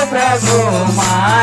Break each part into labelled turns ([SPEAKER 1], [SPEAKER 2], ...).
[SPEAKER 1] પ્રભુ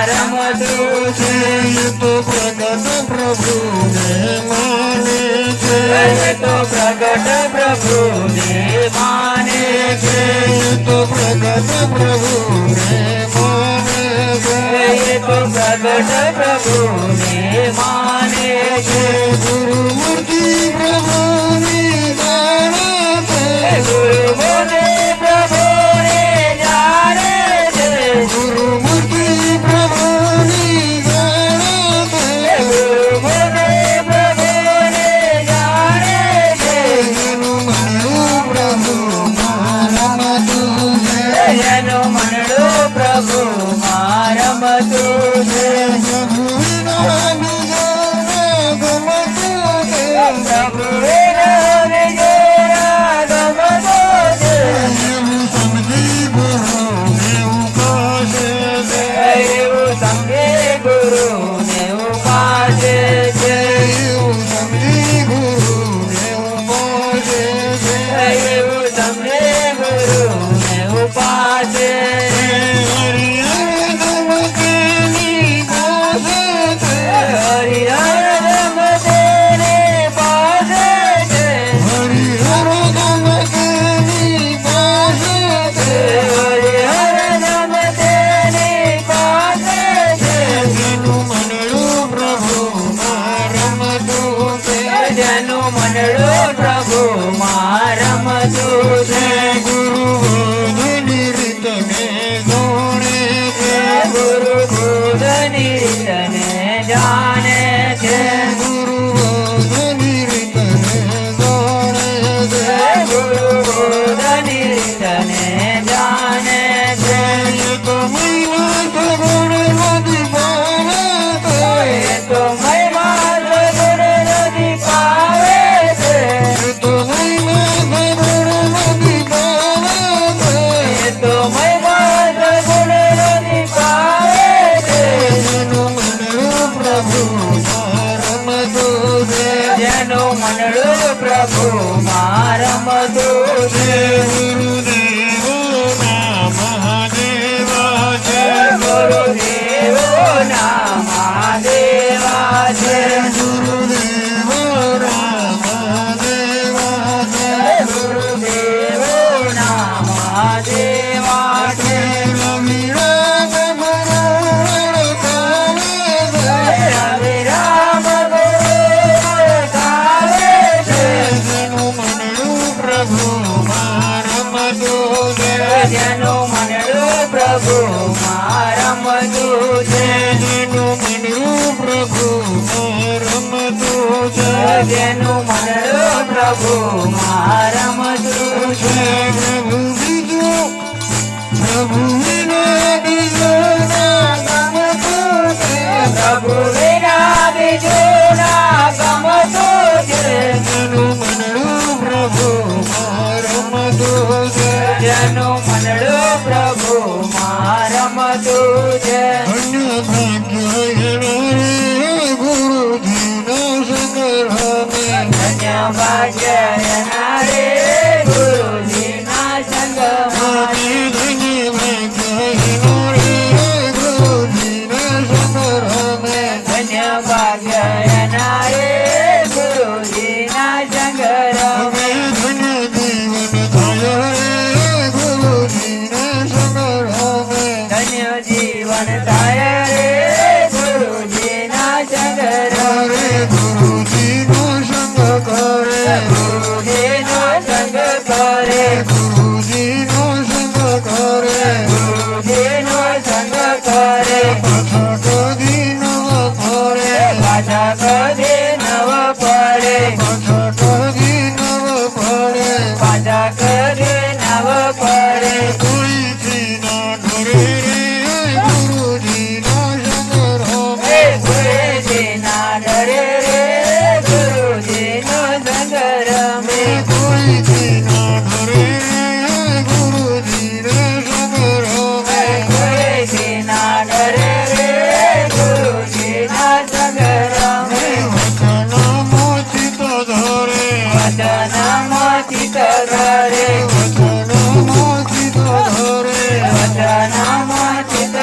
[SPEAKER 1] રમતું છે.
[SPEAKER 2] એ તો પ્રગટ પ્રભુ ને માને છે.
[SPEAKER 1] એ તો પ્રગટ પ્રભુ ને માને છે.
[SPEAKER 2] એ તો પ્રગટ પ્રભુ ને માને છે.
[SPEAKER 1] એ તો પ્રગટ પ્રભુ ને માને છે.
[SPEAKER 2] ગુરુમૂર્તિ પ્રભુની જાણે છે.
[SPEAKER 1] ગુરુમૂર્તિ પ્રભુને જાણે છે.
[SPEAKER 2] ગુરુમૂર્તિ પ્રભુની જાણે છે.
[SPEAKER 1] ગુરુમૂર્તિ પ્રભુને જાણે છે.
[SPEAKER 2] જેનું મનડું પ્રભુ રમતું છે.
[SPEAKER 1] જેનું મનડું પ્રભુ રમતું છે.
[SPEAKER 2] પ્રભુ વિના બીજાને ગમતું છે.
[SPEAKER 1] પ્રભુ વિના બીજાના ગમતું છે.
[SPEAKER 2] એવું સમજી ગુરુને ઉપાસે છે.
[SPEAKER 1] એવું સમજે ગુરુને ઉપાસે છે.
[SPEAKER 2] એવું સમજી ગુરુને ઉપાસે છે.
[SPEAKER 1] એવું સમજે ગુરુને ઉપાસે.
[SPEAKER 2] હરિહર ગમતેની પાસે છે.
[SPEAKER 1] હરિહર ગમતેની પાસે છે.
[SPEAKER 2] હરિહર ગમતેની પાસે છે.
[SPEAKER 1] હરિહર ગમતેની પાસે છે.
[SPEAKER 2] જેનું મનડું પ્રભુમાં રમતું છે.
[SPEAKER 1] જેનું મનડું પ્રભુમાં રમતું છે.
[SPEAKER 2] ગુરુ બોધની રીતને જોડે છે.
[SPEAKER 1] ગુરુ બોધની રીતને જાણે છે.
[SPEAKER 2] ગુરુ બોધની રીતને જોડે છે.
[SPEAKER 1] ગુરુ બોધની રીતને જાણે છે.
[SPEAKER 2] એ તો મહિમા સગુણ નદી પાવે છે.
[SPEAKER 1] એ તો મહિમા સગુણ નદી પાવે છે.
[SPEAKER 2] એ તો મહિમા સગુણ નદી પાવે છે.
[SPEAKER 1] એ તો મહિમા સગુણ નદી પાવે છે.
[SPEAKER 2] જેનું મનડું પ્રભુમાં રમતું છે.
[SPEAKER 1] જેનું મનડું પ્રભુમાં રમતું છે.
[SPEAKER 2] ગુરુદેવોના મહાદેવા છે.
[SPEAKER 1] ગુરુદેવોના મહાદેવા છે.
[SPEAKER 2] ગુરુદેવોના મહાદેવા છે.
[SPEAKER 1] ગુરુદેવોના મહાદેવા છે.
[SPEAKER 2] રવિરામ મનોહર કાવે છે.
[SPEAKER 1] રવિ રામ ગુરુ ગાવે છે.
[SPEAKER 2] જેનું મનડું પ્રભુમાં રમતું છે.
[SPEAKER 1] જેનું મનડું પ્રભુમાં રમતું છે.
[SPEAKER 2] જેનું મનડું પ્રભુમાં રમતું છે.
[SPEAKER 1] જેનું મનડું પ્રભુમાં રમતું છે.
[SPEAKER 2] પ્રભુ બીજું પ્રભુ વિના બીજું ના ગમતું છે.
[SPEAKER 1] પ્રભુ વિના બીજું ના ગમતું છે.
[SPEAKER 2] જેનું મનડું પ્રભુમાં રમતું છે.
[SPEAKER 1] જેનું મનડું પ્રભુમાં રમતું છે.
[SPEAKER 2] અન્ય ભાગ્ય એના ગુરુજીના સંગ્રહમે.
[SPEAKER 1] ધન્ય ભાગ્ય એના રે ગુરુજીના સંગમાં.
[SPEAKER 2] ધન્ય ભાગ્ય એના ગુરુજીના સંગ્રહમે.
[SPEAKER 1] ધન્ય ભાગ્ય એના રે ગુરુજીના સંગરમે.
[SPEAKER 2] ધન્ય જીવન થયો રે ગુરુજીના સંગ્રહમે.
[SPEAKER 1] ધન્ય જીવન થાય રે ગુરુજીના સંગરમે.
[SPEAKER 2] રે ગુરુજીનો સંગ કરે.
[SPEAKER 1] ગુરુજીનો સંગ કરે.
[SPEAKER 2] ગુરુજીનો સંગ કરે.
[SPEAKER 1] ગુરુજીનો સંગ કરે.
[SPEAKER 2] પાછા કદી નવ ફરે.
[SPEAKER 1] પાછા કદી નવ પડે.
[SPEAKER 2] પાછા કદી નવ ફરે.
[SPEAKER 1] પાછા કદી નવ પડે.
[SPEAKER 2] કોઈથી ના ડરે રે ગુરુજીના સંગ્રહમે.
[SPEAKER 1] ગુરુજીના ડરે રે ગુરુજીનો સંગ રમે.
[SPEAKER 2] કોઈથી ના ડરે રે ગુરુજીના સંગ્રહમે.
[SPEAKER 1] ગુરુજીના ડરે રે ગુરુજીના સંગ રમે.
[SPEAKER 2] વચનમાં ચિત્ત ધરે.
[SPEAKER 1] વચનમાં ચિત્ત ધરે.
[SPEAKER 2] વચનમાં ચિત્ત ધરે.
[SPEAKER 1] વચનમાં ચિત્ત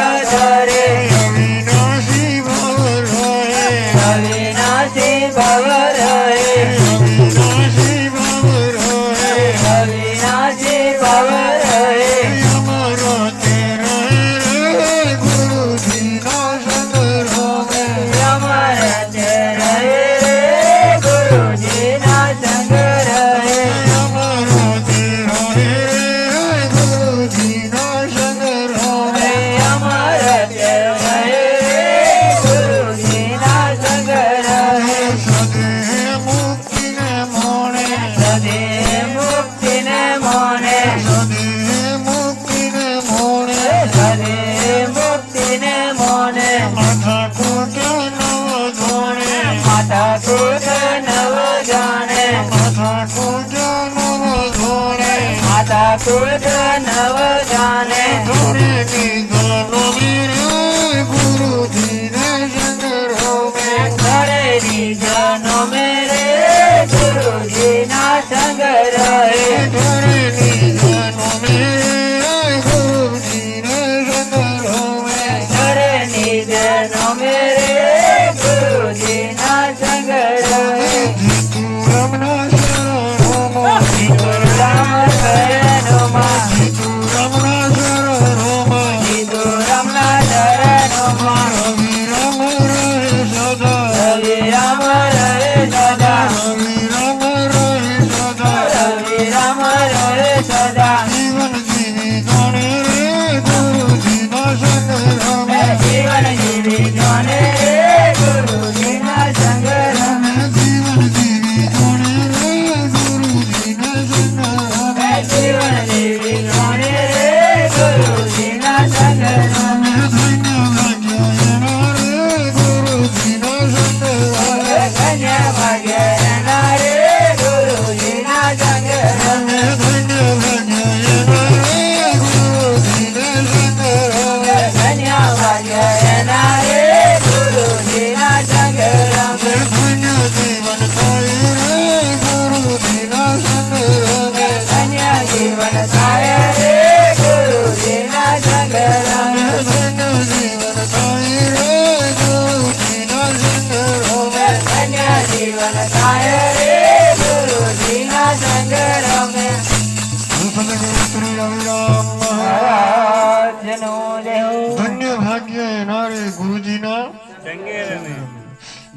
[SPEAKER 2] ધરે નિધાનો મેરે ગુરુજીને સંગ રમે.
[SPEAKER 1] ઘરે નિધનો મેરે ગુરુજીના સંગ રહે.
[SPEAKER 2] ધરે નિધાનો મેરે ગુરુજીને સંગ રમે.
[SPEAKER 1] ઘરે નિધનો મેરે ગુરુજીના સંગ રહે.
[SPEAKER 2] જીતુ રમના શરણોમાં.
[SPEAKER 1] જીતુ રામ શરણોમાં.
[SPEAKER 2] જીતુ રમના શરણોમાં.
[SPEAKER 1] જીતુ રામના શરણોમાં.
[SPEAKER 2] રવિ રામ રહે સદા.
[SPEAKER 1] રવિ રામ રહે સદા.
[SPEAKER 2] રવિ રામ રહે સદા.
[SPEAKER 1] રવિ રામ રહે સદા.
[SPEAKER 2] જીવન જીવી જાણે રે ગુરુજીના સંગ રમે.
[SPEAKER 1] જીવન જીવી જાણે રે ગુરુજીના સંગ રમે.
[SPEAKER 2] જીવન જીવી જાણે રે ગુરુજીના સંગ રમે.
[SPEAKER 1] જીવન જીવી જાણે રે ગુરુજીના સંગ રમે.
[SPEAKER 2] ધન્ય ભાગ્ય એના રે ગુરુજીના સંગ રમે.
[SPEAKER 1] ધન્ય ભાગ્ય એના રે ગુરુજીના સંગ રમે.
[SPEAKER 2] ધન્ય ભાગ્ય એના રે ગુરુજીના સંગ રમે.
[SPEAKER 1] ધન્ય ભાગ્ય એના રે ગુરુજીના સંગ રમે.
[SPEAKER 2] ધન્ય જીવન થાય રે ગુરુજીના સંગ રમે.
[SPEAKER 1] ધન્ય જીવન થાય રે ગુરુજીના સંગ રમે.
[SPEAKER 2] ધન્ય જીવન થાય રે ગુરુજીના સંગ રમે.
[SPEAKER 1] ધન્ય જીવન થાય રે ગુરુજીના સંગ રમે.
[SPEAKER 2] સદગુરુ શ્રી રવિરામ મહારાજ.
[SPEAKER 1] મહારાજનો દેહો
[SPEAKER 2] ધન્ય ભાગ્ય એના રે ગુરુજીના.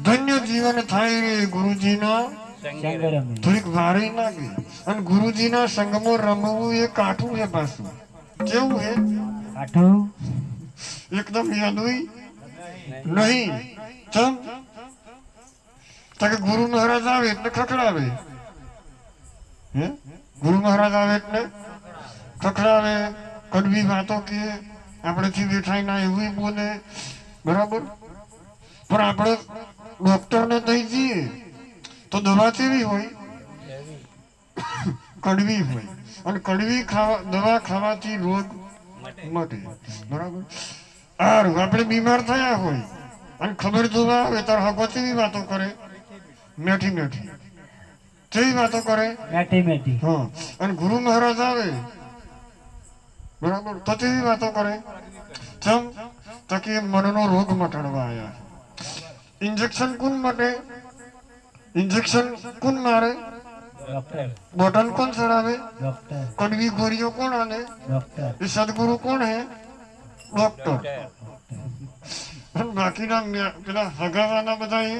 [SPEAKER 2] ધન્ય જીવન થાય રે ગુરુજીના.
[SPEAKER 1] સંગ રમે.
[SPEAKER 2] થોડીક ભારે લાગે અને ગુરુજીના સંગમાં રમવું એ કાઠું છે પાછું. કેવું છે?
[SPEAKER 1] કાઠું
[SPEAKER 2] એકદમ યાદું નહીં. ચમ તો કે ગુરુ મહારાજ આવે એટલે ખખડાવે. હે ગુરુ મહારાજ આવે એટલે ખખડાવે, કડવી વાતો કે આપણેથી બેઠાઈ ના એવું બોલે. બરાબર. પણ આપણે ડોક્ટરને થઈ જઈએ તો દવા કેવી હોય? કડવી હોય. અને કડવી દવા ખાવાથી રોગ મટે. બરાબર. સારું, આપણે બીમાર થયા હોય અને ખબર જોવા આવે ત્યારે હગો કેવી વાતો કરે? મેઠી મેઠી. કેવી વાતો કરે?
[SPEAKER 1] મેઠી મેઠી.
[SPEAKER 2] હા. અને ગુરુ મહારાજ આવે બરાબર તો કેવી વાતો કરે? ચમ તો કે મનનો રોગ મટાડવા આવ્યા. ઇન્જેક્શન કોણ માટે? ઇન્જેક્શન કોણ મારે?
[SPEAKER 1] ડોક્ટર.
[SPEAKER 2] બોટલ કોણ ચડાવે?
[SPEAKER 1] ડોક્ટર.
[SPEAKER 2] કડવી ગોળીઓ કોણ આને?
[SPEAKER 1] ડોક્ટર.
[SPEAKER 2] એ સદગુરુ કોણ હે? ડોક્ટર. અને બાકીના પેલા હગાવાના બધા એ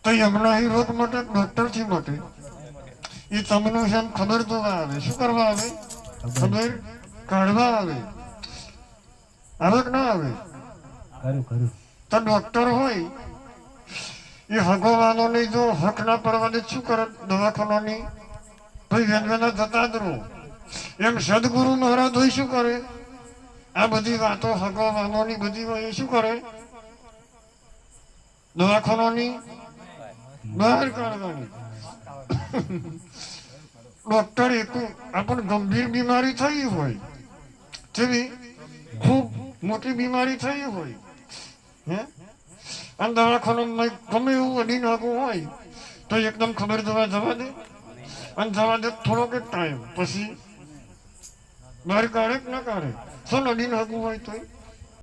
[SPEAKER 2] તો એમના એ રોગ માટે ડોક્ટર થી માટે. એ તમને છે એમ ખબર જોવા આવે. શું કરવા આવે? ખબર કાઢવા આવે. આવે કે ના આવે?
[SPEAKER 1] ખરું ખરું.
[SPEAKER 2] તો ડોક્ટર હોય એ હગોવાનોની જો હક ના પડવા દે શું કરે? દવાખાનાની ભાઈ વેનવેના જતા જ રહો. એમ સદગુરુ મહારાજ હોય શું કરે? આ બધી વાતો હગોવાનોની બધી હોય એ શું કરે? દવાખાનાની બહાર કાઢવાની. ડોક્ટર એક આપણને ગંભીર બીમારી થઈ હોય, જેવી ખૂબ મોટી બીમારી થઈ હોય હે, અને દવાખાનામાં ગમે એવું અડી નાખવું હોય તો એકદમ ખબર જવા દે અને જવા દે થોડોક ટાઈમ પછી બહાર કાઢે કે ના કાઢે? શું અડી નાખવું હોય તો